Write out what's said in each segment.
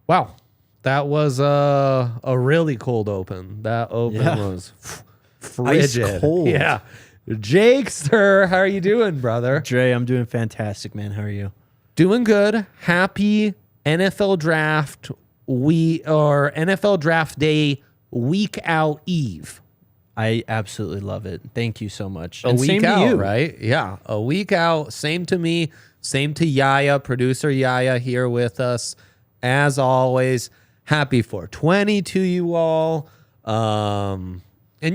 Wow. That was a really cold open. That open was frigid. Ice cold. Yeah. Jakester, how are you doing, brother? Dre, I'm doing fantastic, man. How are you? Doing good. Happy NFL draft NFL draft day week out eve. I absolutely love it. Thank you so much. A And week same out, to you. right? Yeah, a week out. Same to me. Same to Yaya, producer Yaya here with us. As always, happy 420 to you all. And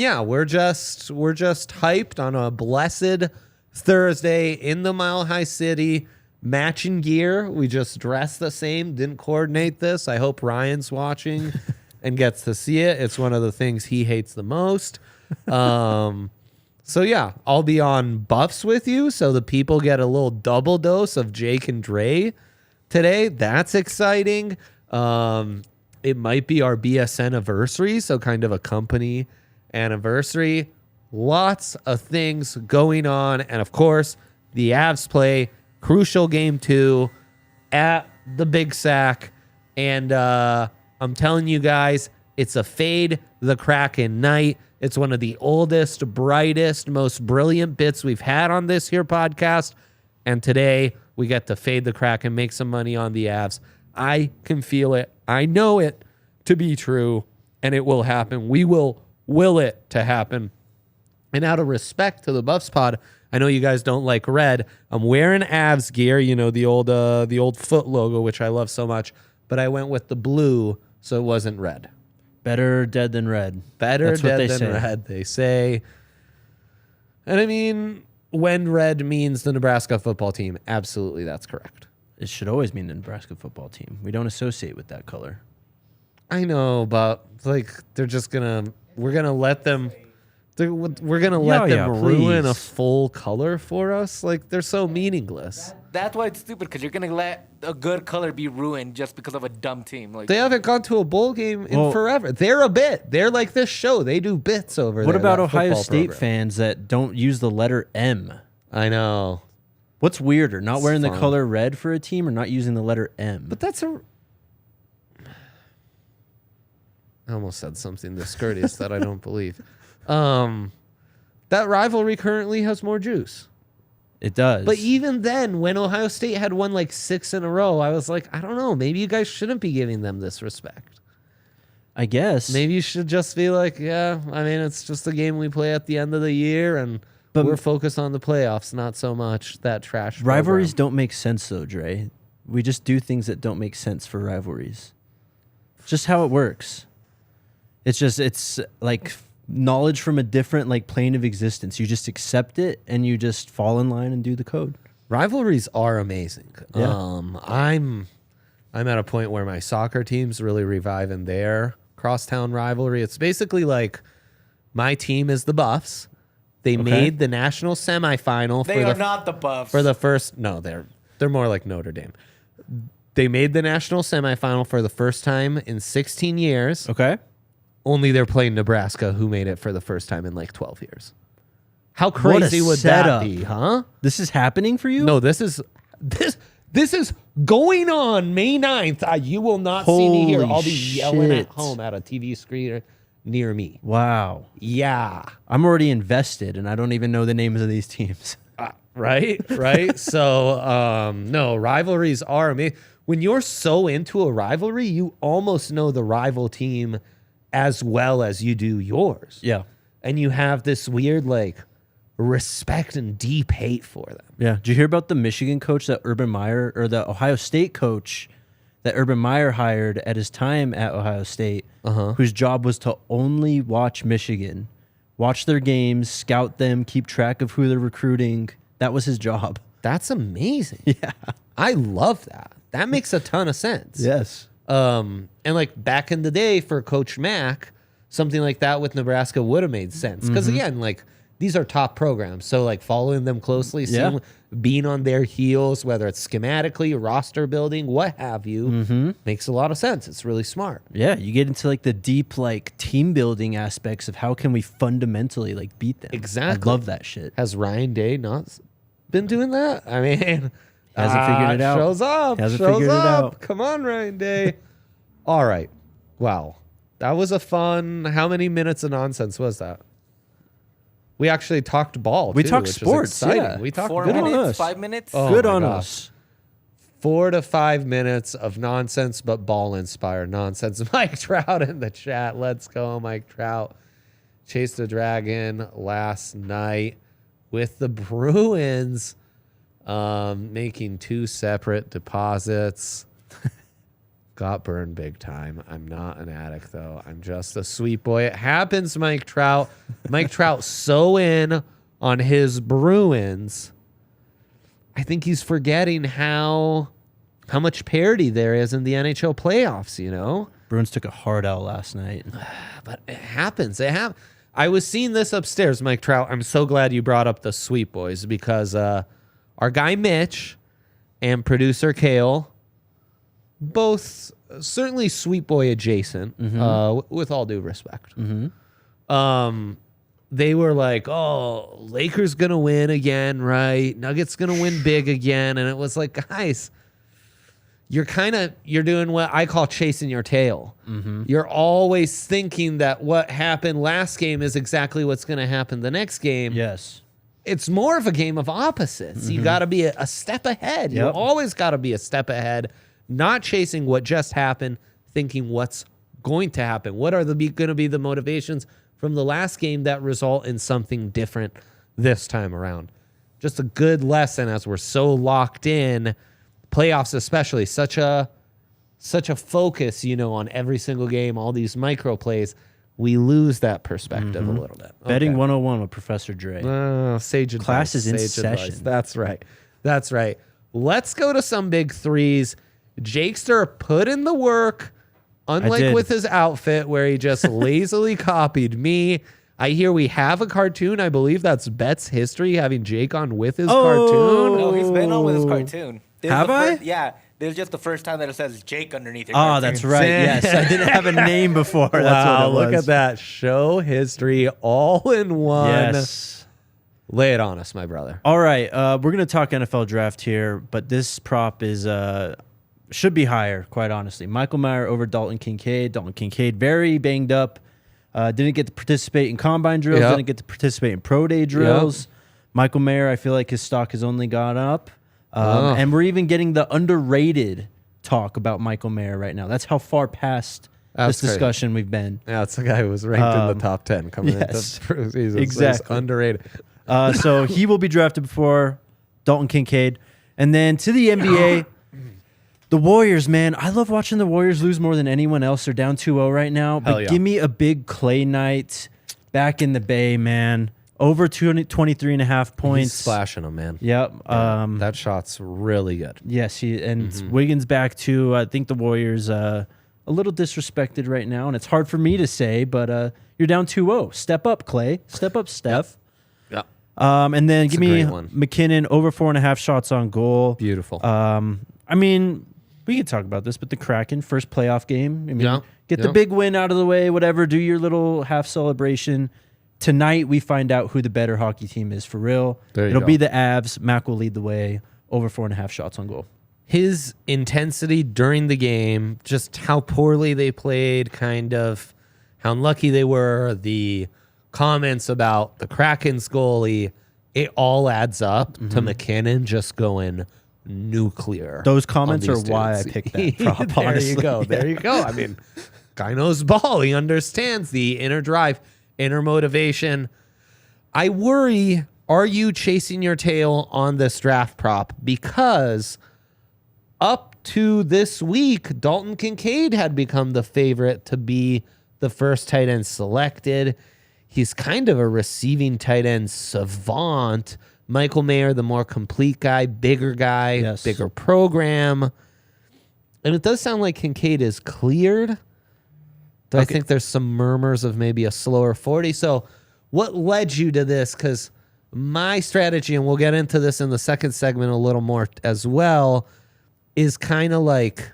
yeah, we're just hyped on a blessed Thursday in the Mile High City. Matching gear. We just dressed the same. Didn't coordinate this. I hope Ryan's watching and gets to see it. It's one of the things he hates the most. So yeah, I'll be on buffs with you, so the people get a little double dose of Jake and Dre today. That's exciting. It might be our BS anniversary, so kind of a company anniversary. Lots of things going on, and of course, the Avs play crucial game 2 at the Big Sack, and I'm telling you guys, it's a fade the Kraken night. It's one of the oldest, brightest, most brilliant bits we've had on this here podcast. And today we get to fade the Kraken, make some money on the Avs. I can feel it. I know it to be true, and it will happen. We will it to happen. And out of respect to the Buffs pod, I know you guys don't like red. I'm wearing Avs gear, you know, the old foot logo, which I love so much. But I went with the blue, so it wasn't red. Better dead than red. Better dead than red, they say. And I mean, when red means the Nebraska football team, absolutely that's correct. It should always mean the Nebraska football team. We don't associate with that color. I know, but like we're gonna let them ruin a full color for us. Like they're so meaningless. That's why it's stupid, because you're going to let a good color be ruined just because of a dumb team. Like They haven't gone to a bowl game in forever. They're a bit. They're like this show. They do bits over there. What about that Ohio football State program. fans that don't use the letter M? I know. What's weirder, not wearing the fun. color red for a team or not using the letter M? But that's I almost said something discourteous that I don't believe. That rivalry currently has more juice. It does. But even then, when Ohio State had won like 6 in a row, I was like, I don't know. Maybe you guys shouldn't be giving them this respect. I guess. Maybe you should just be like, yeah, I mean, it's just a game we play at the end of the year, and we're focused on the playoffs, not so much that trash Rivalries program. don't make sense, though, Dre. We just do things that don't make sense for rivalries. It's just how it works. It's like knowledge from a different like plane of existence. You just accept it and you just fall in line and do the code. Rivalries are amazing. Yeah. I'm at a point where my soccer team's really reviving their crosstown rivalry. It's basically like my team is the Buffs. They made the national semifinal. they are not the Buffs. For the first. No, they're more like Notre Dame. They made the national semifinal for the first time in 16 years. Okay. Only they're playing Nebraska, who made it for the first time in like 12 years. How crazy would setup. that be, huh? This is happening for you? No, this is going on May 9th. You will not see me here. Holy I'll be yelling at shit. home at a TV screen near me. Wow. Yeah. I'm already invested and I don't even know the names of these teams. Right? So, no, rivalries are amazing. When you're so into a rivalry, you almost know the rival team as well as you do yours. Yeah. And you have this weird, like, respect and deep hate for them. Yeah. Did you hear about the Michigan coach that Urban Meyer, or the Ohio State coach that Urban Meyer hired at his time at Ohio State, whose job was to only watch Michigan, watch their games, scout them, keep track of who they're recruiting? That was his job. That's amazing. Yeah. I love that. That makes a ton of sense. Yes. And like back in the day for Coach Mack, something like that with Nebraska would have made sense. Because again, like these are top programs. So like following them closely, seeing, being on their heels, whether it's schematically, roster building, what have you, makes a lot of sense. It's really smart. Yeah, you get into like the deep like team building aspects of how can we fundamentally like beat them. Exactly. I love that shit. Has Ryan Day not been doing that? I mean, Hasn't figured it out. Shows up. Hasn't shows figured it up. out. Come on, Ryan Day. All right. Wow. That was a fun. How many minutes of nonsense was that? We actually talked ball. We too, talked which is sports, exciting. yeah. We talked 4 good on minutes, us. 5 minutes. Oh Good my on gosh. us. 4 to 5 minutes of nonsense, but ball-inspired nonsense. Mike Trout in the chat. Let's go, Mike Trout. Chased the Dragon last night with the Bruins making 2 separate deposits. Got burned big time. I'm not an addict, though. I'm just a sweet boy. It happens, Mike Trout. Mike Trout so in on his Bruins. I think he's forgetting how much parity there is in the NHL playoffs, you know? Bruins took a hard L last night. But it happens. I was seeing this upstairs, Mike Trout. I'm so glad you brought up the Sweet Boys because our guy Mitch and producer Cale, both certainly Sweet Boy adjacent, with all due respect. They were like, oh, Lakers going to win again, right? Nuggets going to win big again. And it was like, guys, you're doing what I call chasing your tail. You're always thinking that what happened last game is exactly what's going to happen the next game. Yes. It's more of a game of opposites. You got to be a step ahead. You Yep. always got to be a step ahead, not chasing what just happened, thinking what's going to happen. What are going to be the motivations from the last game that result in something different this time around? Just a good lesson as we're so locked in, playoffs especially, such a focus, on every single game, all these micro plays. We lose that perspective a little bit. Betting Okay. 101 with Professor Dre. Sage advice. Class is in Sage advice. session. That's right. Let's go to some big threes. Jakester put in the work, unlike did. with his outfit where he just lazily copied me. I hear we have a cartoon. I believe that's Bet's history, having Jake on with his cartoon. No, he's been on with his cartoon. This is Have the I? Yeah. This is just the first time that it says Jake underneath your Oh, cartoon. that's right. Yes, I didn't have a name before. That's Wow, what it was. look at that. Show history all in one. Yes. Lay it on us, my brother. All right, we're gonna talk NFL draft here, but this prop is should be higher, quite honestly. Michael Mayer over Dalton Kincaid. Dalton Kincaid very banged up. Didn't get to participate in combine drills. Yep. Didn't get to participate in pro day drills. Michael Mayer, I feel like his stock has only gone up. And we're even getting the underrated talk about Michael Mayer right now. That's how far past That's this crazy. discussion we've been. Yeah, it's the guy who was ranked in the top 10 coming yes. into the season. Exactly. So he's underrated. So he will be drafted before Dalton Kincaid. And then to the NBA, the Warriors, man. I love watching the Warriors lose more than anyone else. They're down 2-0 right now. But Hell yeah. give me a big Clay night back in the Bay, man. Over 23.5 points. He's splashing them, man. Yep. That shot's really good. Yes, Wiggins back too. I think the Warriors a little disrespected right now, and it's hard for me to say, but you're down 2-0. Step up, Clay. Step up, Steph. Yeah. And then give a me great one. McKinnon over 4.5 shots on goal. Beautiful. I mean, we can talk about this, but the Kraken first playoff game. I mean, Yeah. get the big win out of the way. Whatever. Do your little half celebration. Tonight we find out who the better hockey team is for real. There you It'll go. be the Avs. Mac will lead the way. Over 4.5 shots on goal. His intensity during the game, just how poorly they played, kind of how unlucky they were, the comments about the Kraken's goalie, it all adds up to McKinnon just going nuclear. Those comments on are these why I dudes. picked that prop, There honestly. you go. There you go. I mean, guy knows ball. He understands the inner drive, inner motivation. I worry, are you chasing your tail on this draft prop? Because up to this week, Dalton Kincaid had become the favorite to be the first tight end selected. He's kind of a receiving tight end savant. Michael Mayer, the more complete guy, bigger guy, Yes. bigger program. And it does sound like Kincaid is cleared. I think there's some murmurs of maybe a slower 40. So what led you to this? Because my strategy, and we'll get into this in the second segment a little more as well, is kind of like,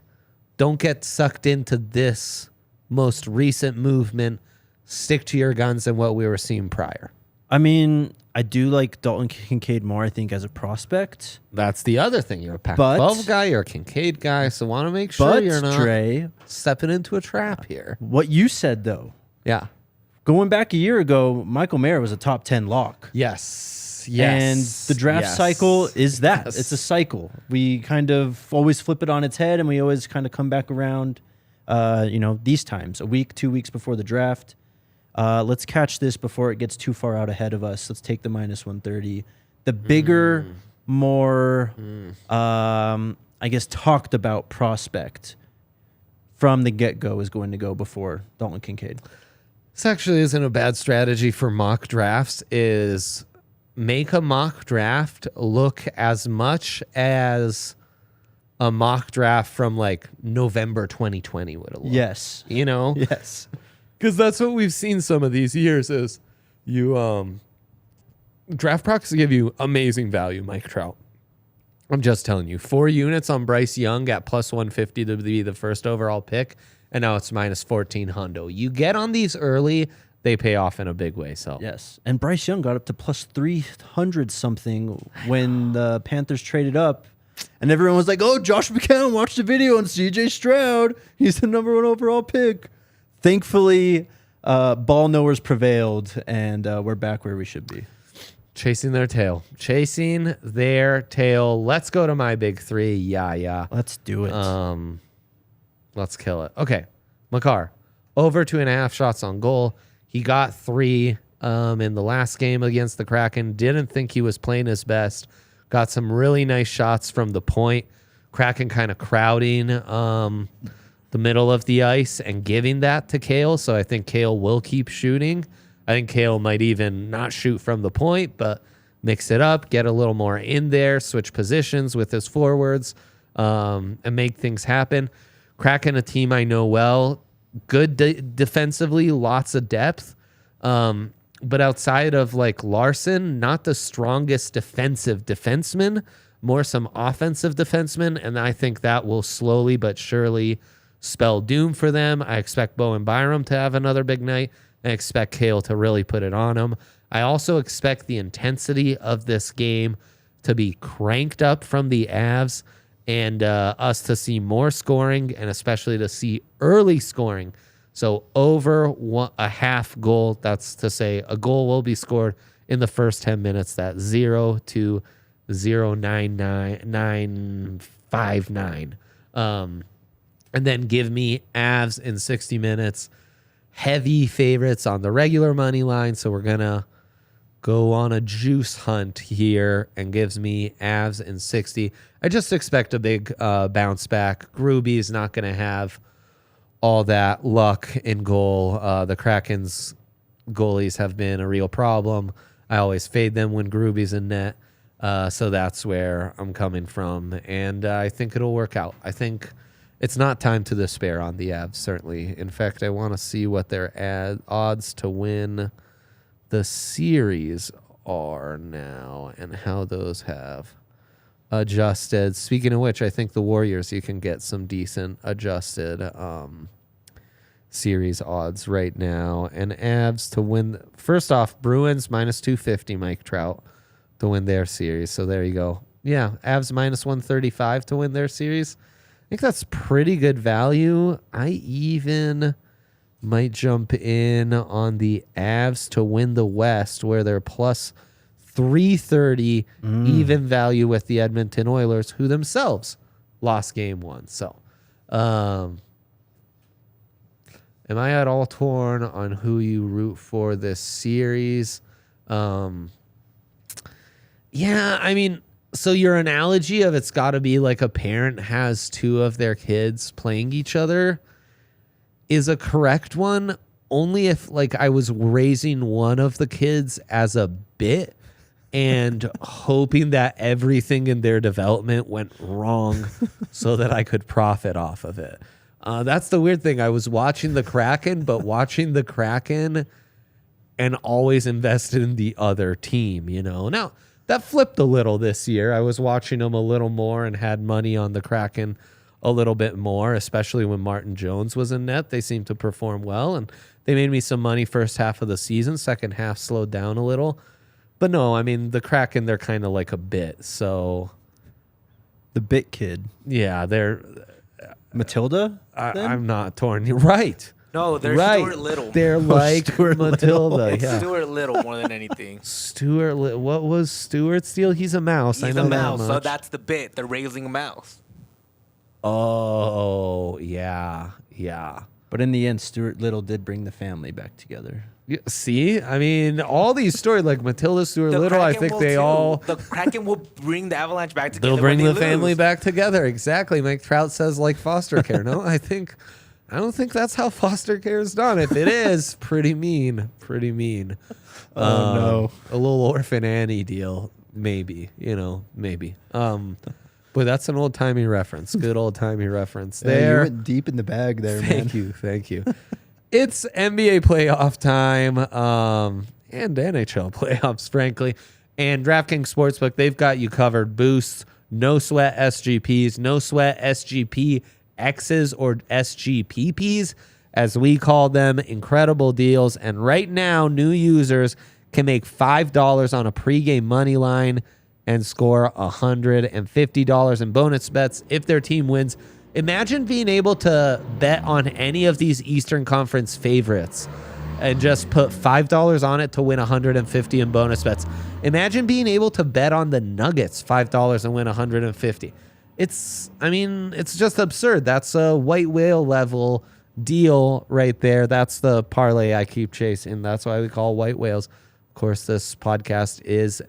don't get sucked into this most recent movement. Stick to your guns and what we were seeing prior. I mean, I do like Dalton Kincaid more, I think, as a prospect. That's the other thing. You're a Pac-12 guy, you're a Kincaid guy, so want to make sure you're not Dre, stepping into a trap here. what you said, though, Yeah. going back a year ago, Michael Mayer was a top 10 lock. Yes. And the draft cycle is that. Yes. It's a cycle. We kind of always flip it on its head, and we always kind of come back around, these times, a week, 2 weeks before the draft. Let's catch this before it gets too far out ahead of us. Let's take the minus 130. The bigger, more, I guess, talked about prospect from the get-go is going to go before Dalton Kincaid. This actually isn't a bad strategy for mock drafts, is make a mock draft look as much as a mock draft from like November 2020 would have looked. Yes. Yes. Because that's what we've seen some of these years is you draft procs give you amazing value, Mike Trout. I'm just telling you, 4 units on Bryce Young at plus 150 to be the first overall pick, and now it's minus 14 hundo. You get on these early, they pay off in a big way. So Yes. And Bryce Young got up to plus 300 something when the Panthers traded up. And everyone was like, oh, Josh McCown, watch the video on CJ Stroud. He's the number 1 overall pick. Thankfully, ball knowers prevailed, and we're back where we should be. chasing their tail. Let's go to my big 3. Yeah. Let's do it. Let's kill it. Okay. Makar, over 2.5 shots on goal. He got 3 in the last game against the Kraken. Didn't think he was playing his best. Got some really nice shots from the point. Kraken kind of crowding the middle of the ice and giving that to Cale. So I think Cale will keep shooting. I think Cale might even not shoot from the point, but mix it up, get a little more in there, switch positions with his forwards, and make things happen. Kraken, a team I know well, good defensively, lots of depth. But outside of like Larson, not the strongest defensive defenseman, more some offensive defensemen. And I think that will slowly but surely spell doom for them. I expect Bowen Byram to have another big night. I expect Cale to really put it on him. I also expect the intensity of this game to be cranked up from the Avs and us to see more scoring and especially to see early scoring. So over a half goal, that's to say a goal will be scored in the first 10 minutes. That's 0 to 0.959. And then give me Avs in 60 minutes. Heavy favorites on the regular money line. So we're going to go on a juice hunt here and gives me Avs in 60. I just expect a big bounce back. Gruby's not going to have all that luck in goal. The Kraken's goalies have been a real problem. I always fade them when Gruby's in net. So that's where I'm coming from. And I think it'll work out. I think it's not time to despair on the Avs, certainly. In fact, I want to see what their odds to win the series are now and how those have adjusted. Speaking of which, I think the Warriors, you can get some decent adjusted series odds right now. And Avs to win. First off, Bruins minus 250, Mike Trout, to win their series. So there you go. Yeah, Avs minus 135 to win their series. I think that's pretty good value. I even might jump in on the Avs to win the West, where they're plus 330 even value with the Edmonton Oilers, who themselves lost game 1. So, am I at all torn on who you root for this series? Yeah, I mean, so your analogy of it's got to be like a parent has 2 of their kids playing each other is a correct one, only if like I was raising one of the kids as a bit and hoping that everything in their development went wrong so that I could profit off of it. That's the weird thing. I was watching the Kraken, but watching the Kraken and always invested in the other team, you know. Now, that flipped a little this year. I was watching them a little more and had money on the Kraken a little bit more, especially when Martin Jones was in net. They seemed to perform well, and they made me some money first half of the season. Second half slowed down a little. But no, I mean, the Kraken, they're kind of like a bit. So The bit kid. yeah, they're Matilda? I'm not torn. You're right. No, they're Right. Stuart Little. They're like Stuart Matilda. Little. Yeah. Stuart Little more than anything. What was Stuart's deal? He's a mouse. I He's know a that mouse, so much. that's the bit. They're raising a mouse. Oh, yeah. But in the end, Stuart Little did bring the family back together. See, I mean, all these stories like Matilda, Stuart Little, I Kraken think will they too. all The Kraken will bring the Avalanche back together. they'll bring when the they family lose. back together. Exactly. Mike Trout says like foster care. No, I don't think that's how foster care is done. If it is, pretty mean. Oh, no. A little Orphan Annie deal, maybe. Maybe. Boy, that's an old timey reference. Good old timey reference. Yeah, you There. went deep in the bag there, man. Thank you. It's NBA playoff time, and NHL playoffs, frankly. And DraftKings Sportsbook, they've got you covered. Boosts, no sweat SGPs, no sweat SGP X's or SGPPs, as we call them. Incredible deals. And right now, new users can make $5 on a pregame money line and score $150 in bonus bets if their team wins. Imagine being able to bet on any of these Eastern Conference favorites and just put $5 on it to win $150 in bonus bets. Imagine being able to bet on the Nuggets $5 and win $150. It's just absurd. That's a white whale level deal right there. That's the parlay I keep chasing. That's why we call white whales. Of course, this podcast is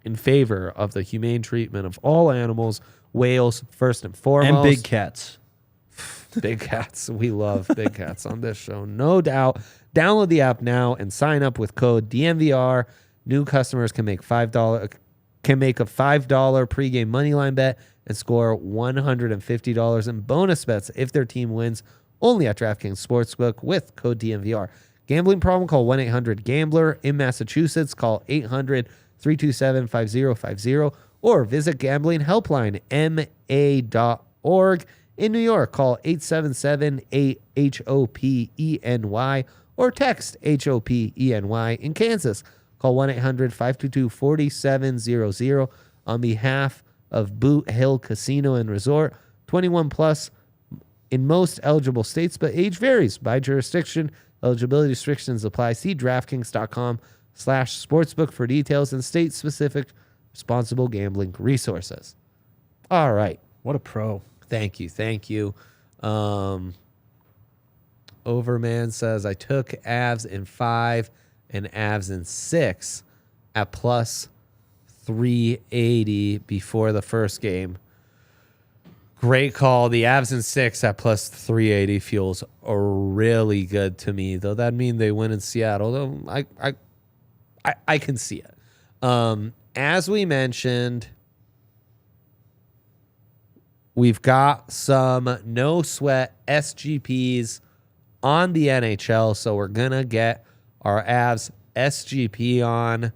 in favor of the humane treatment of all animals. Whales, first and foremost. And big cats. Big cats. We love big cats on this show, no doubt. Download the app now and sign up with code DNVR. New customers can make a $5 pregame moneyline bet and score $150 in bonus bets if their team wins. Only at DraftKings Sportsbook with code DNVR. Gambling problem? Call 1-800-GAMBLER. In Massachusetts, call 800-327-5050. Or visit gamblinghelplinema.org. In New York, call 877-8-HOPENY or text HOPENY. In Kansas, call 1-800-522-4700. On behalf of Boot Hill Casino and Resort, 21 plus in most eligible states, but age varies by jurisdiction. Eligibility restrictions apply. See DraftKings.com/sportsbook for details and state-specific responsible gambling resources. All right. What a pro. Thank you. Overman says, I took Avs in 5 and Avs in 6 at plus 380 before the first game. Great call. The Avs in 6 at plus 380 feels really good to me, though that'd mean they win in Seattle. Though I can see it. As we mentioned, we've got some no sweat SGPs on the NHL, so we're going to get our Avs SGP on.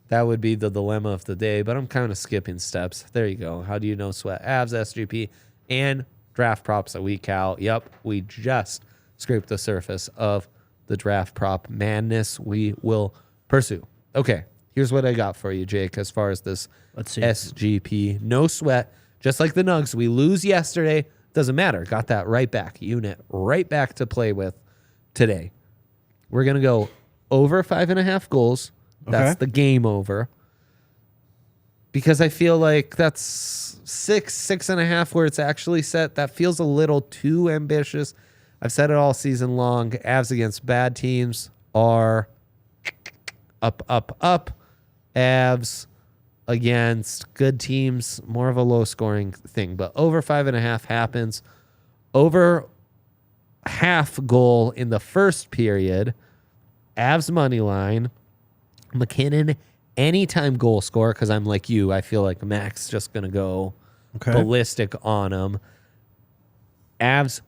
That would be the dilemma of the day, but I'm kind of skipping steps. There you go. How do you no sweat Avs SGP and draft props a week out? Yep, we just scraped the surface of the draft prop madness we will pursue. Okay. Here's what I got for you, Jake, as far as this Let's see. SGP. No sweat. Just like the Nugs, we lose yesterday. Doesn't matter. Got that right back. Unit right back to play with today. We're going to go over 5.5 goals. That's Okay. the game over. Because I feel like that's 6.5 where it's actually set. That feels a little too ambitious. I've said it all season long. Avs against bad teams are up. Avs against good teams, more of a low scoring thing, but over 5.5 happens. Over half goal in the first period. Avs money line. McKinnon anytime goal scorer, because I'm like you. I feel like Mac's just going to go ballistic on him. Avs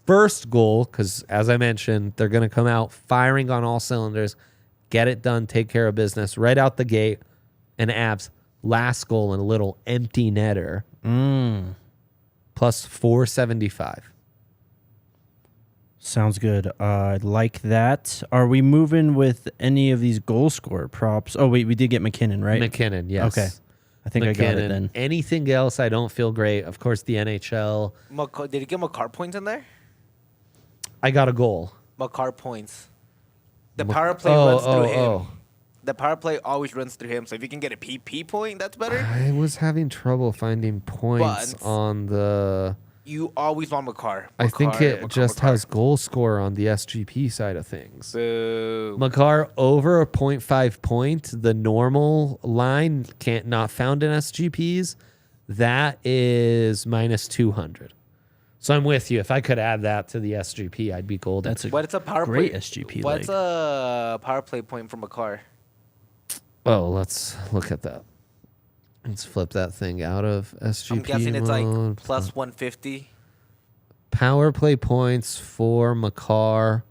first goal, because as I mentioned, they're going to come out firing on all cylinders. Get it done, take care of business right out the gate. And Avs last goal and a little empty netter. plus 475. Sounds good. I like that. Are we moving with any of these goal scorer props? Oh, wait, we did get McKinnon, right? McKinnon, yes. Okay. I think I got it McKinnon. then. Anything else, I don't feel great. Of course, the NHL. Did he get Makar points in there? I got a goal. Makar points. The power play runs through him. Oh. The power play always runs through him. So if you can get a PP point, that's better. I was having trouble finding points But- on the... You always want Makar. I think it Makar, just Makar. has goal scorer on the SGP side of things. Boo. Makar over a 0.5 point, the normal line can't not found in SGPs. That is minus 200. So I'm with you. If I could add that to the SGP, I'd be golden. That's a What's a power great play? SGP What's leg. a power play point for Makar? Oh, let's look at that. Let's flip that thing out of SGP I'm guessing it's like mode. plus 150. Power play points for Makar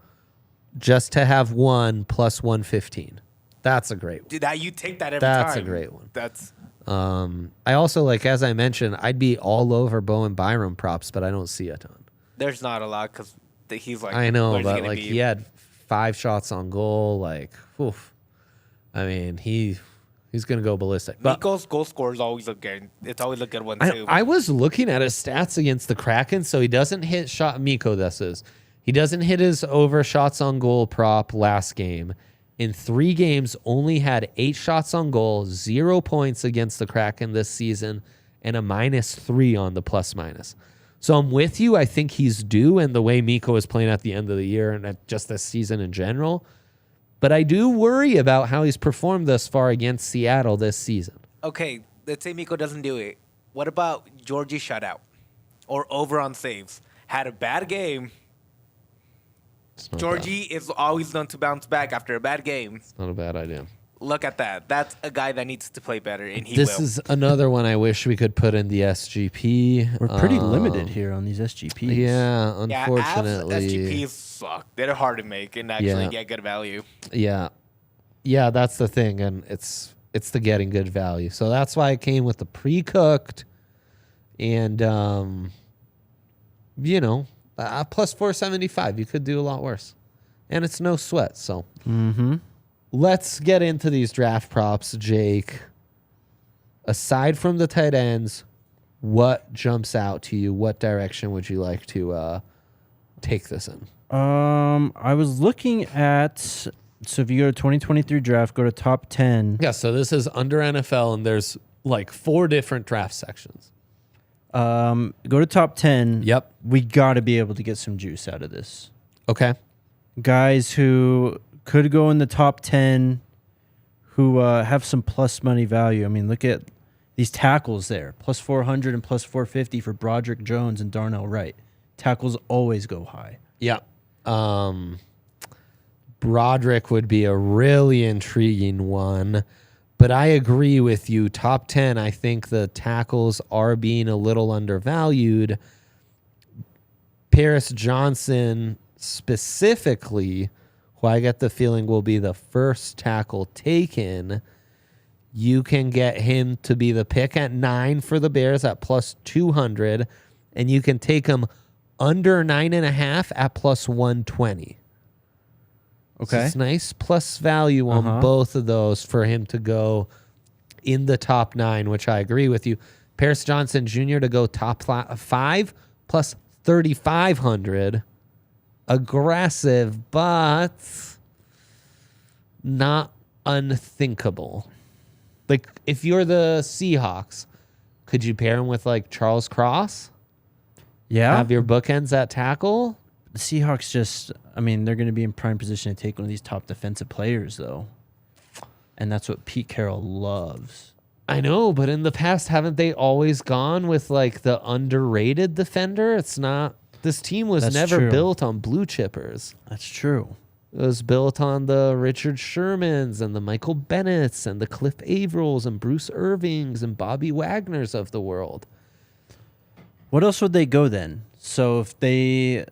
just to have one plus 115. That's a great one. Dude, you take that every time. That's a great one. That's I also, like, as I mentioned, I'd be all over Bowen Byram props, but I don't see a ton. there's not a lot because he's like I know, where's but gonna like be? he had 5 shots on goal. Like, oof. I mean, he's gonna go ballistic. But Mikko's goal score is always a good. It's always a good one I, too. I was looking at his stats against the Kraken, so he doesn't hit shot Mikko. This is he doesn't hit his over shots on goal prop last game. In 3 games, only had 8 shots on goal, 0 points against the Kraken this season, and a -3 on the plus minus. So I'm with you. I think he's due, and the way Mikko is playing at the end of the year and just this season in general. But I do worry about how he's performed thus far against Seattle this season. Okay, let's say Mikko doesn't do it. What about Georgie shutout or over on saves? Had a bad game. It's not Georgie is always known to bounce back after a bad game. Not a bad idea. Look at that. That's a guy that needs to play better, and he This will. is another one I wish we could put in the SGP. We're pretty limited here on these SGPs. Yeah, Yeah, unfortunately. Avs SGPs suck. They're hard to make and actually Yeah. get good value. Yeah. Yeah, that's the thing. And it's the getting good value. So that's why I came with the pre-cooked and, plus 475. You could do a lot worse. And it's no sweat. So let's get into these draft props, Jake. Aside from the tight ends, what jumps out to you? What direction would you like to take this in? I was looking at, so if you go to 2023 draft, go to top 10. Yeah, so this is under NFL, and there's like 4 different draft sections. Go to top 10. Yep. We got to be able to get some juice out of this. Okay. Guys who could go in the top 10 who have some plus money value. I mean, look at these tackles there. Plus 400 and plus 450 for Broderick Jones and Darnell Wright. Tackles always go high. Yeah. Broderick would be a really intriguing one, but I agree with you. Top 10, I think the tackles are being a little undervalued. Paris Johnson specifically, who I get the feeling will be the first tackle taken, you can get him to be the pick at 9 for the Bears at plus 200, and you can take him under 9.5 at plus 120. So Okay. it's nice plus value on both of those for him to go in the top 9, which I agree with you. Paris Johnson Jr. to go top 5 plus 3,500. Aggressive, but not unthinkable. Like, if you're the Seahawks, could you pair him with, like, Charles Cross? Yeah. Have your bookends at tackle? The Seahawks just, I mean, they're going to be in prime position to take one of these top defensive players, though. And that's what Pete Carroll loves. I know, but in the past, haven't they always gone with, like, the underrated defender? It's not... This team was That's never true. built on blue chippers. That's true. It was built on the Richard Shermans and the Michael Bennett's and the Cliff Avrils and Bruce Irvings and Bobby Wagner's of the world. What else would they go then? So if they...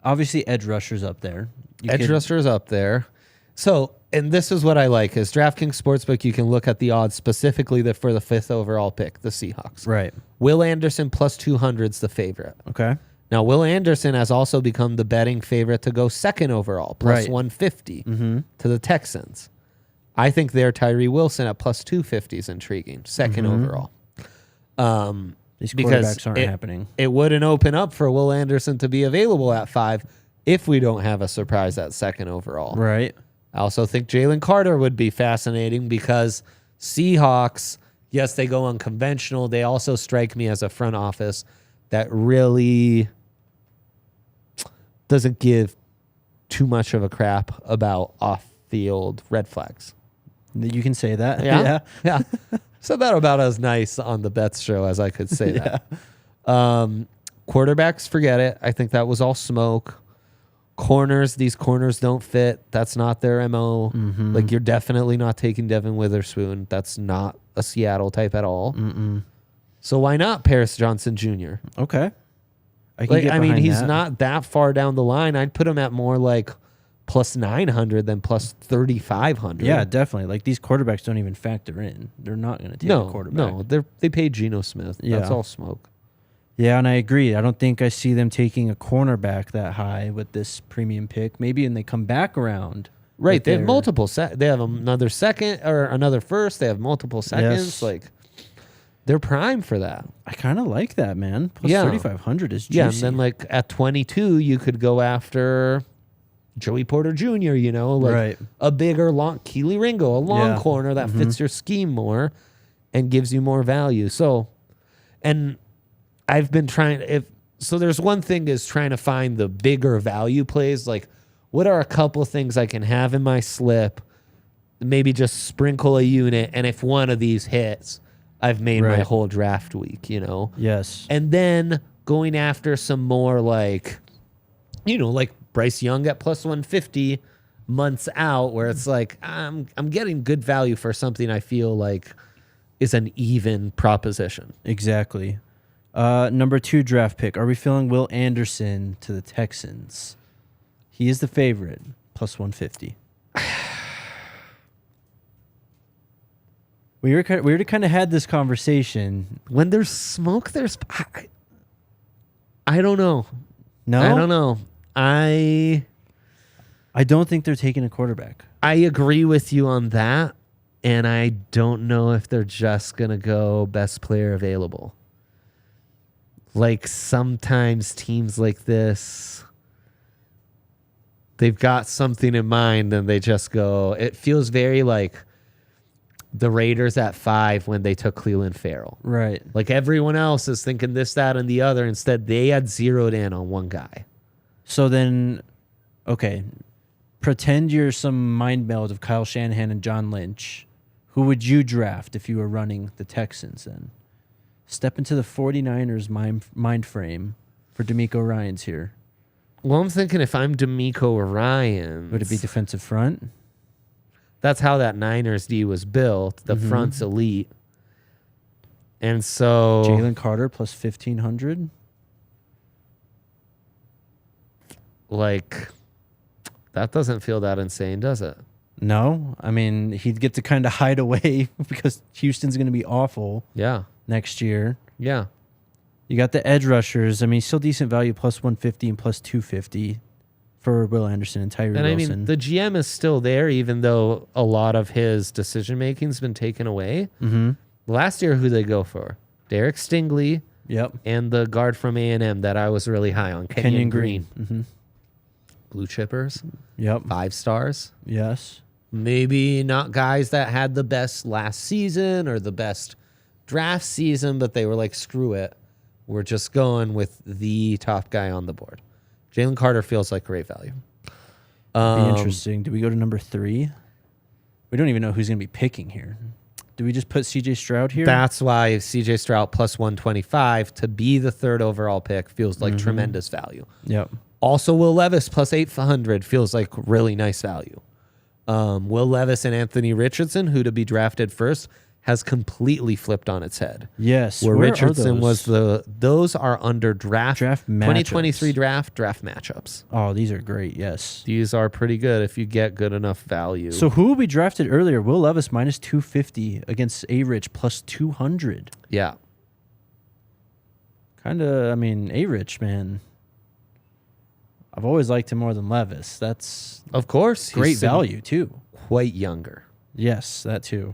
Obviously, edge rusher's up there. Edge rusher's up there. So and this is what I like, is DraftKings Sportsbook, you can look at the odds specifically for the 5th overall pick, the Seahawks. Right. Will Anderson plus 200 is the favorite. Okay. Now, Will Anderson has also become the betting favorite to go 2nd overall, plus Right. 150 to the Texans. I think their Tyree Wilson at plus 250 is intriguing, 2nd overall. These Because quarterbacks aren't happening. It wouldn't open up for Will Anderson to be available at 5 if we don't have a surprise at 2nd overall. Right. I also think Jalen Carter would be fascinating because Seahawks, yes, they go unconventional. They also strike me as a front office that really doesn't give too much of a crap about off-field red flags. You can say that. Yeah. Yeah. Said that about as nice on the Bets show as I could say that. Quarterbacks, forget it. I think that was all smoke. Corners, these corners don't fit. That's not their MO. Like, you're definitely not taking Devin Witherspoon. That's not a Seattle type at all. So why not Paris Johnson Jr.? Okay. I mean, he's not that far down the line. I'd put him at more like plus 900 than plus 3,500. Yeah, definitely. Like, these quarterbacks don't even factor in. They're not going to take a quarterback. No, they paid Geno Smith. Yeah. That's all smoke. Yeah, and I agree. I don't think I see them taking a cornerback that high with this premium pick. Maybe when they come back around. Right. They have multiple. They have another second or another first. They have multiple seconds. Yes. Like, they're prime for that. I kind of like that, man. Plus Yeah. 3,500 is juicy. Yeah, and then like at 22, you could go after Joey Porter Jr., you know, like Right. a bigger, long Keely Ringo, a long Yeah. corner that fits your scheme more and gives you more value. So, and I've been so there's one thing is trying to find the bigger value plays. Like, what are a couple things I can have in my slip? Maybe just sprinkle a unit, and if one of these hits, I've made my Right. whole draft week, you know? Yes. And then going after some more like, you know, like Bryce Young at plus 150 months out, where it's like, I'm getting good value for something I feel like is an even proposition. Exactly. Number 2 draft pick. Are we feeling Will Anderson to the Texans? He is the favorite, plus 150. We already kind of had this conversation. When there's smoke, there's I don't know. No, I don't know. I don't think they're taking a quarterback. I agree with you on that, and I don't know if they're just gonna go best player available. Like, sometimes teams like this, they've got something in mind and they just go. It feels very like the Raiders at 5 when they took Cleveland Farrell. Right. Like, everyone else is thinking this, that, and the other. Instead, they had zeroed in on one guy. So then, okay, pretend you're some mind meld of Kyle Shanahan and John Lynch. Who would you draft if you were running the Texans then? Step into the 49ers mind frame for D'Amico Ryans here. Well, I'm thinking if I'm D'Amico Ryans, Would it be defensive front? that's how that Niners D was built. The front's elite. And so Jalen Carter plus 1,500? like, that doesn't feel that insane, does it? No. I mean, he'd get to kind of hide away because Houston's going to be awful Yeah. next year. Yeah. You got the edge rushers. I mean, still decent value, plus 150 and plus 250 for Will Anderson and Tyree And Wilson. I mean, the GM is still there, even though a lot of his decision making's been taken away. Last year, who they go for? Derek Stingley Yep. and the guard from A&M that I was really high on, Kenyon Green. Blue chippers, Yep. 5 stars. Yes. Maybe not guys that had the best last season or the best draft season, but they were like, screw it. We're just going with the top guy on the board. Jalen Carter feels like great value. Be interesting. Do we go to number 3? We don't even know who's going to be picking here. Do we just put CJ Stroud here? That's why CJ Stroud plus 125 to be the 3rd overall pick feels like tremendous value. Yep. Also, Will Levis plus 800 feels like really nice value. Will Levis and Anthony Richardson, who to be drafted first, has completely flipped on its head. Yes. Where Where are Richardson was those? those are under draft Draft 2023 matchups. draft matchups. Oh, these are great. Yes. These are pretty good if you get good enough value. So who we drafted earlier? Will Levis minus 250 against A-Rich plus 200. yeah. Kind of, I mean, A-Rich, man. I've always liked him more than Levis. That's Of course. great he's value, too. quite younger. Yes, that too.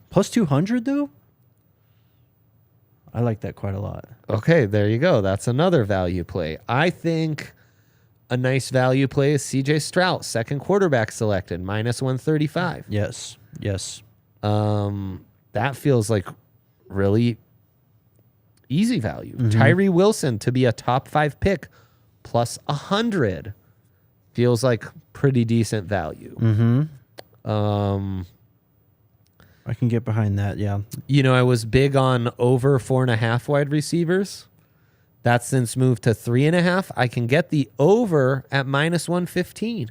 Plus 200, though? I like that quite a lot. Okay, there you go. That's another value play. I think a nice value play is CJ Stroud, second quarterback selected, minus 135. Yes, yes. That feels like really easy value. Tyree Wilson to be a top 5 pick plus 100 feels like pretty decent value. I can get behind that, yeah. You know, I was big on over 4.5 wide receivers. That's since moved to 3.5. I can get the over at minus 115.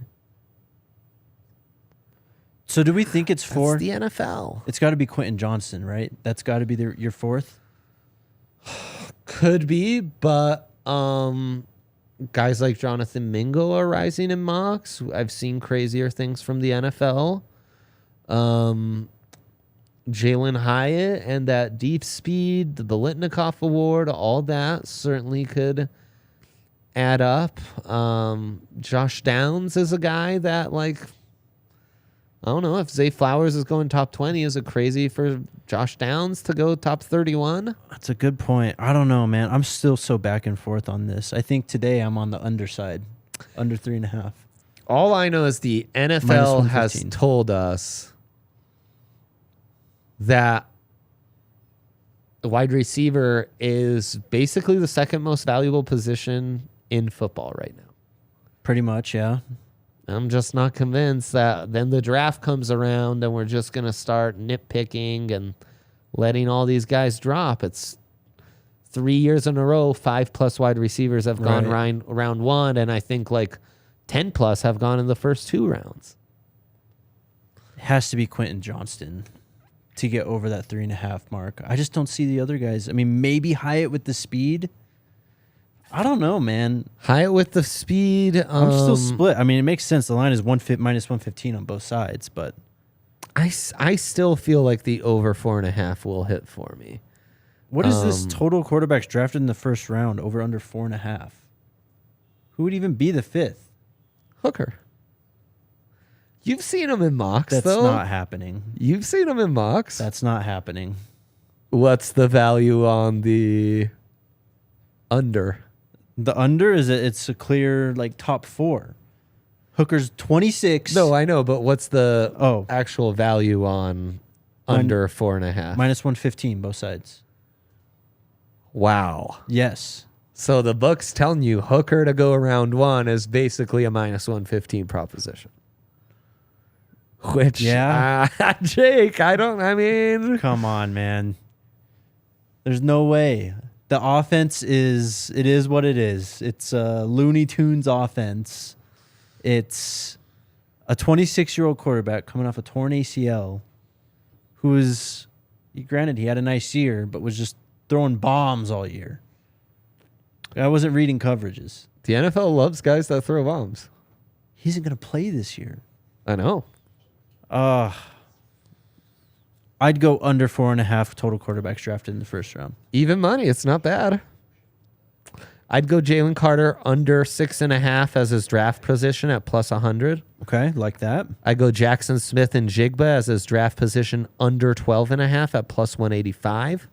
So do we think it's four? That's the NFL. It's got to be Quentin Johnston, right? That's got to be your fourth? Could be, but guys like Jonathan Mingo are rising in mocks. I've seen crazier things from the NFL. Jalen Hyatt and that deep speed, the Biletnikoff Award, all that certainly could add up. Josh Downs is a guy that, like, I don't know if Zay Flowers is going top 20. Is it crazy for Josh Downs to go top 31? That's a good point. I don't know, man. I'm still so back and forth on this. I think today I'm on the underside, under 3.5. All I know is the NFL has told us that the wide receiver is basically the second most valuable position in football right now. Pretty much, yeah. I'm just not convinced that then the draft comes around and we're just going to start nitpicking and letting all these guys drop. It's 3 years in a row, 5+ wide receivers have gone round one, and I think like 10+ have gone in the first 2 rounds. It has to be Quentin Johnston to get over that 3.5 mark. I just don't see the other guys. I mean, maybe Hyatt with the speed. I don't know, man. Hyatt with the speed. I'm still split. I mean, it makes sense. The line is minus 115 on both sides, but I still feel like the over 4.5 will hit for me. what is this total quarterbacks drafted in the first round over under 4.5? Who would even be the 5th? Hooker. You've seen him in mocks, That's though. not happening. You've seen him in mocks. That's not happening. What's the value on the under? The under it's a clear like top 4. Hooker's 26. No, I know, but what's the Oh. actual value on under 4.5? Minus 115 both sides. Wow. Yes. So the book's telling you Hooker to go around 1 is basically a minus 115 proposition. Which, Yeah. Jake, I mean. Come on, man. There's no way. The offense is what it is. It's a Looney Tunes offense. It's a 26-year-old quarterback coming off a torn ACL who is, granted, he had a nice year, but was just throwing bombs all year. I wasn't reading coverages. The NFL loves guys that throw bombs. He isn't going to play this year. I know. I'd go under 4.5 total quarterbacks drafted in the first round. Even money, it's not bad. I'd go Jalen Carter under 6.5 as his draft position at plus 100. Okay, like that. I'd go Jackson Smith and Jigba as his draft position under 12.5 at plus 185.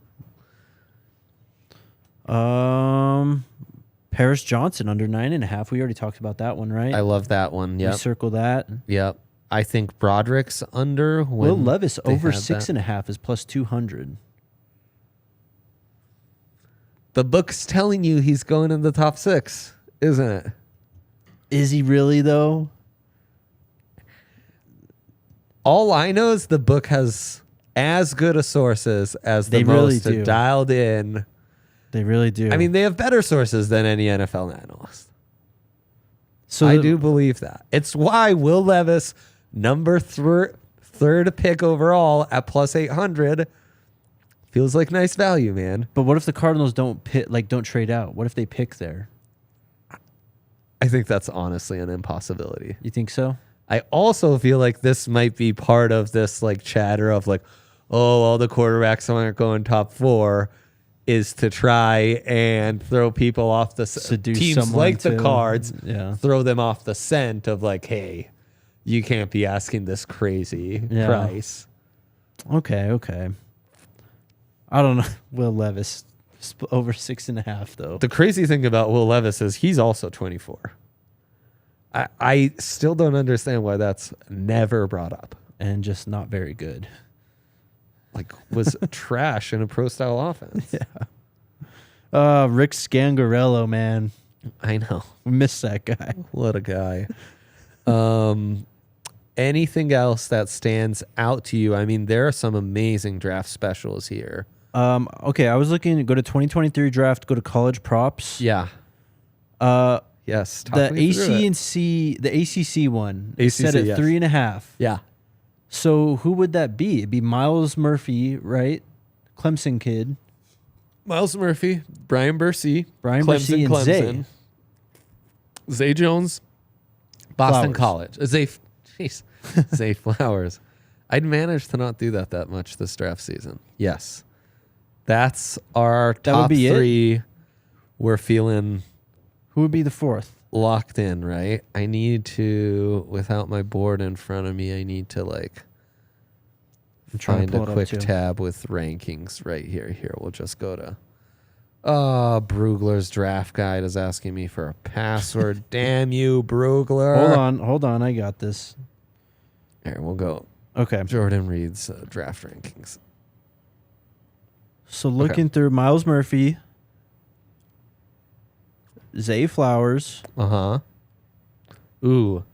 Paris Johnson under 9.5. We already talked about that one, right? I love that one. We Yep. circle that. Yep. I think Broderick's under. Will Levis they over had that. 6.5 is plus 200. The book's telling you he's going in the top 6, isn't it? Is he really though? All I know is the book has as good a sources as the They really most do. dialed in. They really do. I mean, they have better sources than any NFL analyst. so I do believe that. It's why Will Levis, number third pick overall at plus 800. Feels like nice value, man. But what if the Cardinals don't trade out? What if they pick there? I think that's honestly an impossibility. You think so? I also feel like this might be part of this like chatter of like, oh, all the quarterbacks aren't going top 4 is to try and throw people off the Seduce teams someone like the to- Cards, yeah. throw them off the scent of like, hey, you can't be asking this crazy Yeah. price. Okay. I don't know. Will Levis over 6.5 though. The crazy thing about Will Levis is he's also 24. I still don't understand why that's never brought up. And just not very good. Like, was trash in a pro-style offense. Yeah. Rick Scangarello, man. I know. We miss that guy. What a guy. Anything else that stands out to you? I mean, there are some amazing draft specials here. Okay, I was looking to go to 2023 draft, go to college props. Yeah. Yes. talk The me through it. the ACC one, ACC, set at yes. 3.5. Yeah. So who would that be? It'd be Miles Murphy, right? Clemson kid. Miles Murphy, Brian Bursey, Brian Bursey and Zay. Zay Jones, Boston Flowers. College. Zay Flowers. I'd managed to not do that much this draft season. Yes. That's our That would top be it? 3. We're feeling Who would be the 4th? locked in, right? I need to, without my board in front of me, I need to like I'm trying find to pull a it up quick too. tab with rankings right here. Here, we'll just go to Brugler's draft guide is asking me for a password. Damn you, Brugler. Hold on. I got this. Here, we'll go. Okay. Jordan Reed's draft rankings. So looking through Miles Murphy, Zay Flowers. Uh-huh. Ooh.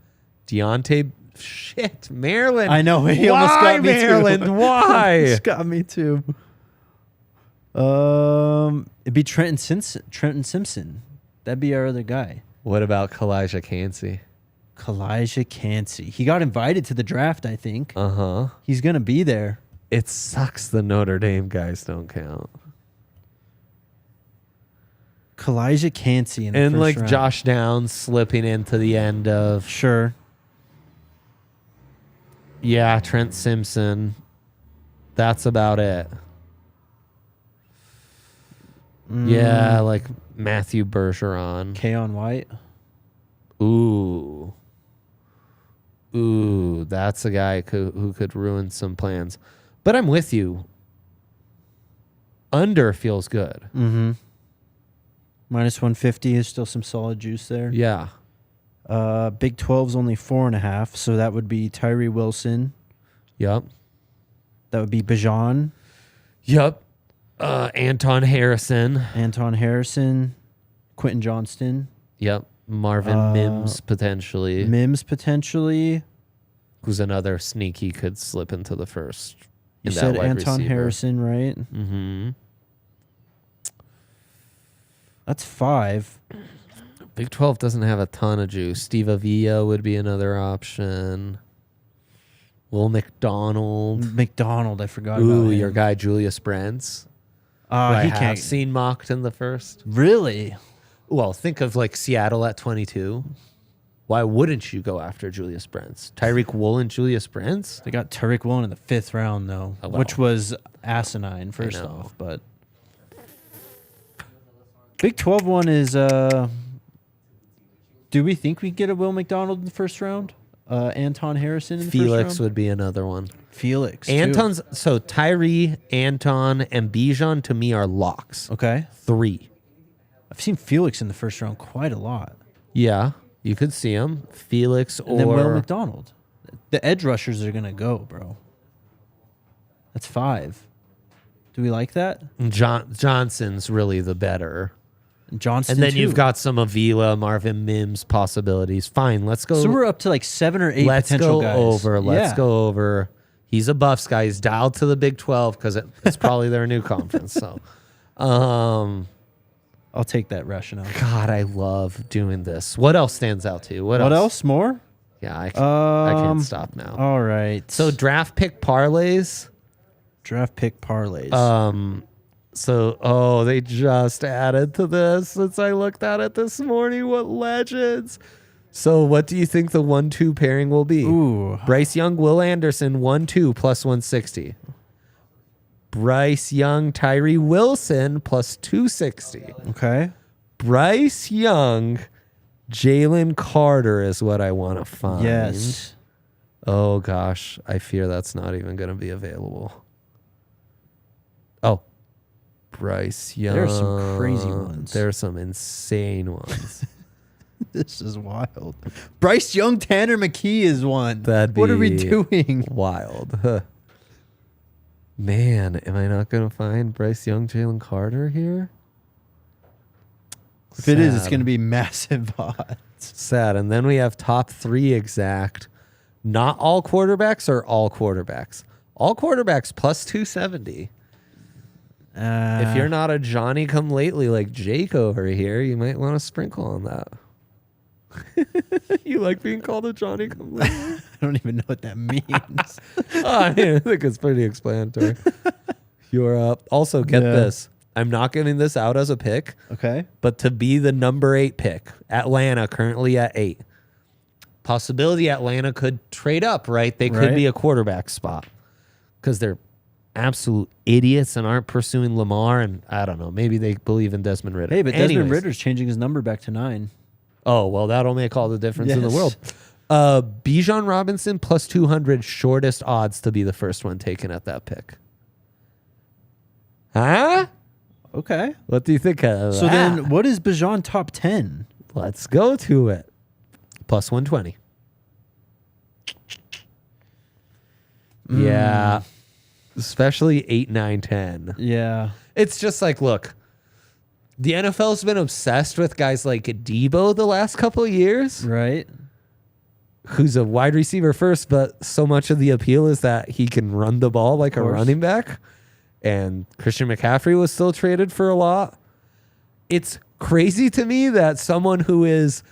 Deontay. Shit, Maryland. I know, he Why, almost got me too. Maryland? Why? It's got me too. It'd be Trenton Simpson. That'd be our other guy. What about Kalijah Cansey? Kalijah Cansey. He got invited to the draft, I think. Uh-huh. He's gonna be there. It sucks the Notre Dame guys don't count. Kalijah Cansey in the And first like round. Josh Downs slipping into the end of Sure. Trent Simpson. That's about it. Yeah, like Matthew Bergeron. Keon White. Ooh, that's a guy who could ruin some plans. But I'm with you. Under feels good. Mm-hmm. Minus 150 is still some solid juice there. Yeah. Big 12's only 4.5, so that would be Tyree Wilson. Yep. That would be Bajan, Yep. Anton Harrison. Anton Harrison, Quentin Johnston, Yep. Marvin Mims potentially. Mims potentially. Who's another sneaky could slip into the first. You in that said wide Anton receiver. Harrison, right? Mm-hmm. That's 5. Big 12 doesn't have a ton of juice. Steve Avila would be another option. Will McDonald. McDonald, I forgot about Ooh, him. your guy Julius Brents. He I have can't. seen mocked in the first. Really? Well, think of like Seattle at 22. Why wouldn't you go after Julius Brents? Tyreek Woolen, Julius Brents? They got Tariq Woolen in the 5th round, though, Oh, wow. which was asinine, first know. off. But Big 12 one is, do we think we get a Will McDonald in the first round? Anton Harrison in the first Felix round? would be another one. Felix, too. Anton's so Tyree, Anton, and Bijan to me are locks. Okay. 3. I've seen Felix in the first round quite a lot. Yeah, you could see him. Felix And then Will or McDonald. The edge rushers are going to go, bro. That's 5. Do we like that? Johnson's really the better. Johnston, And then too. you've got some Avila, Marvin Mims possibilities. Fine, let's go. So we're up to like 7 or 8 let's potential go guys. over. Let's Yeah. go over. He's a Buffs guy. He's dialed to the Big 12 because it's probably their new conference. So, I'll take that rationale. God, I love doing this. What else stands out to you? What else? More? Yeah, I can't stop now. All right. So draft pick parlays. Draft pick parlays. So they just added to this since I looked at it this morning. What legends. So what do you think the 1-2 pairing will be? Ooh. Bryce Young, Will Anderson, 1-2 plus 160. Bryce Young, Tyree Wilson plus 260. Okay. Bryce Young, Jalen Carter is what I want to find. Yes. Oh gosh, I fear that's not even going to be available. Oh, Bryce Young. There are some crazy ones. There are some insane ones. This is wild. Bryce Young, Tanner McKee is one. What are we doing? Wild. Huh. Man, am I not going to find Bryce Young, Jalen Carter here? If it is, it's going to be massive odds. Sad. And then we have top 3 exact. Not all quarterbacks or all quarterbacks. All quarterbacks plus 270. If you're not a Johnny come lately like Jake over here, you might want to sprinkle on that. You like being called a Johnny come lately? I don't even know what that means. I think it's pretty explanatory. You're up. Also, get this. I'm not giving this out as a pick. Okay. But to be the number 8 pick, Atlanta currently at 8. Possibility Atlanta could trade up, right? They could be a quarterback spot because they're absolute idiots and aren't pursuing Lamar. And I don't know. Maybe they believe in Desmond Ridder. Hey, but Desmond Ritter's changing his number back to 9. Oh, well, that'll make all the difference in the world. Bijan Robinson plus 200, shortest odds to be the first one taken at that pick. Huh? Okay. What do you think of So that? then what is Bijan top 10? Let's go to it. Plus 120. Yeah. Especially 8, 9, 10. Yeah. It's just like, look, the NFL's been obsessed with guys like Debo the last couple of years. Right. Who's a wide receiver first, but so much of the appeal is that he can run the ball like a running back. And Christian McCaffrey was still traded for a lot. It's crazy to me that someone who is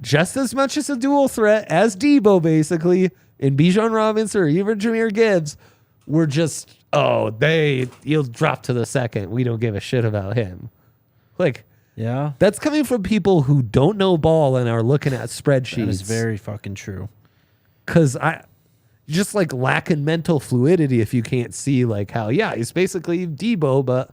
just as much as a dual threat as Debo, basically, in Bijan Robinson or even Jahmyr Gibbs, were just, he'll drop to the second. We don't give a shit about him. Like, yeah, that's coming from people who don't know ball and are looking at spreadsheets. That is very fucking true. Because just like lacking mental fluidity if you can't see like how, he's basically Debo, but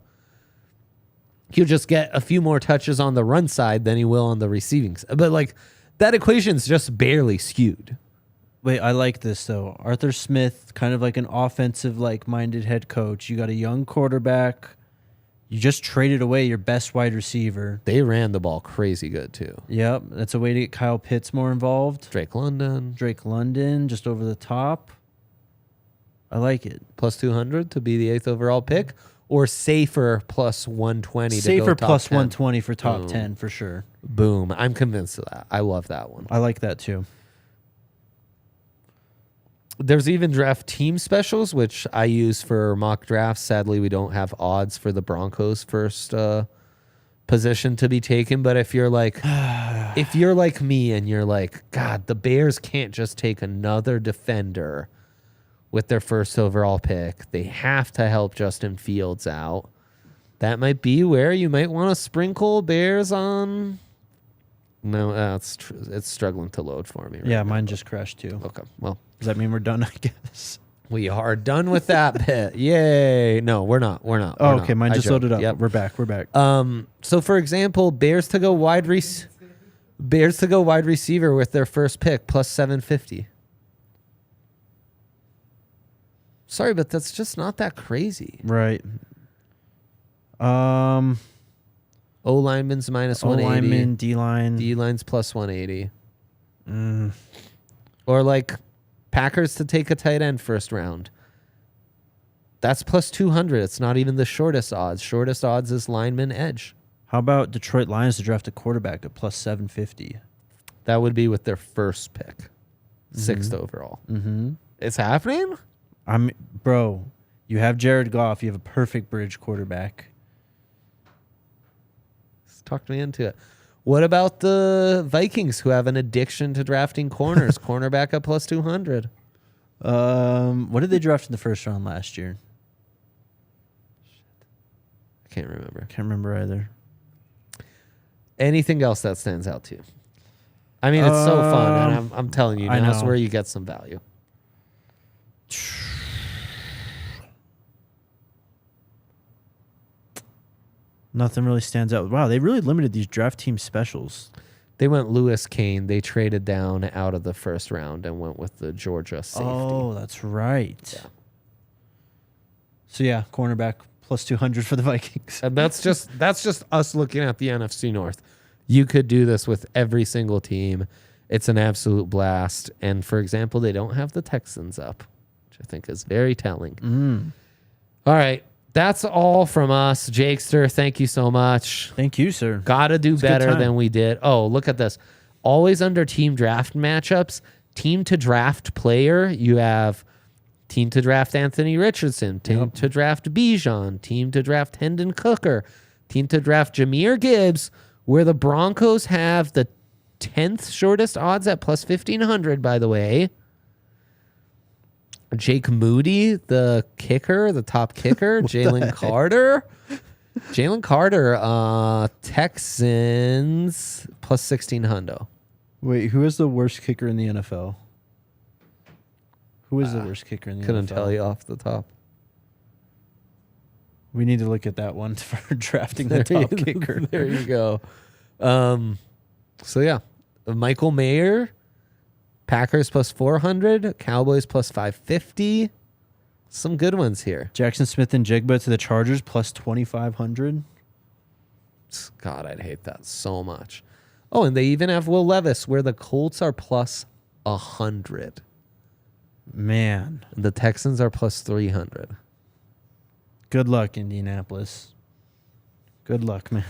he'll just get a few more touches on the run side than he will on the receiving side. But like that equation's just barely skewed. Wait, I like this though. Arthur Smith, kind of like an offensive like minded head coach. You got a young quarterback. You just traded away your best wide receiver. They ran the ball crazy good too. Yep, that's a way to get Kyle Pitts more involved. Drake London just over the top. I like it. Plus 200 to be the 8th overall pick, or safer plus 120 to safer go top plus 10. 120 for top 10 for sure. Boom. I'm convinced of that. I love that one. I like that too. There's even draft team specials, which I use for mock drafts. Sadly, we don't have odds for the Broncos' first position to be taken. But if you're like me and you're like, God, the Bears can't just take another defender with their first overall pick. They have to help Justin Fields out. That might be where you might want to sprinkle Bears on. No, it's struggling to load for me. Yeah, mine just crashed too. Okay, well. Does that mean we're done, I guess? We are done with that bit. Yay. No, we're not. Okay, mine just loaded up. Yep. We're back. So for example, Bears to go wide receiver with their first pick plus 750. Sorry, but that's just not that crazy. Right. O lineman's minus 180. O-lineman, D-line. D-line's plus 180. Or like Packers to take a tight end first round. That's plus 200. It's not even the shortest odds. Shortest odds is lineman edge. How about Detroit Lions to draft a quarterback at plus 750? That would be with their first pick. 6th overall. Mm-hmm. It's happening? Bro, you have Jared Goff. You have a perfect bridge quarterback. Talked me into it. What about the Vikings who have an addiction to drafting corners? Cornerback at plus 200. What did they draft in the first round last year? I can't remember. Can't remember either. Anything else that stands out to you? I mean, it's so fun, and I'm telling you, now's where you get some value. Nothing really stands out. Wow, they really limited these draft team specials. They went Lewis Kane. They traded down out of the first round and went with the Georgia safety. Oh, that's right. Yeah. So yeah, cornerback plus 200 for the Vikings. And that's just us looking at the NFC North. You could do this with every single team. It's an absolute blast. And for example, they don't have the Texans up, which I think is very telling. All right. That's all from us. Jakester, thank you so much. Thank you, sir. Gotta do better than we did. Oh, look at this. Always under team draft matchups, team to draft player, you have team to draft Anthony Richardson, team to draft Bijan, team to draft Hendon Cooker, team to draft Jahmyr Gibbs, where the Broncos have the 10th shortest odds at plus 1,500, by the way. Jake Moody, the kicker, the top kicker. Jalen Carter. Jalen Carter, Texans plus 1,600. Wait, who is the worst kicker in the NFL? Who is the worst kicker in the NFL? Couldn't tell you off the top. We need to look at that one for drafting the top kicker. There you go. So, yeah. Michael Mayer, Packers plus 400, Cowboys plus 550. Some good ones here. Jackson Smith and Jigba to the Chargers plus 2,500. God, I'd hate that so much. Oh, and they even have Will Levis, where the Colts are plus 100. Man. And the Texans are plus 300. Good luck, Indianapolis. Good luck, man.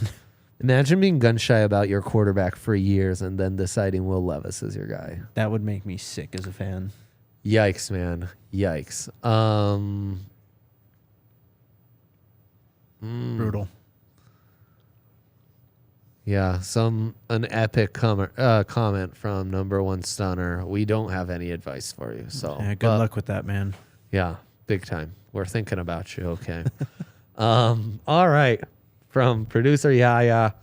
Imagine being gun shy about your quarterback for years and then deciding Will Levis is your guy. That would make me sick as a fan. Yikes, man. Yikes. Brutal. Yeah, an epic comment from number one stunner. We don't have any advice for you. So Yeah, good luck with that, man. Yeah, big time. We're thinking about you, okay? All right. From producer Yaya,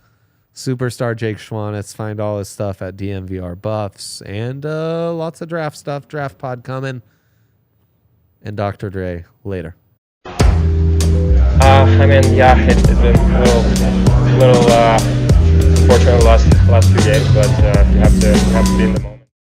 superstar Jake Schwanitz. Find all his stuff at DMVR Buffs and lots of draft stuff. Draft pod coming. And Dr. Dre later. I mean, yeah, it's been a little fortunate the last few games, but you have to be in the moment.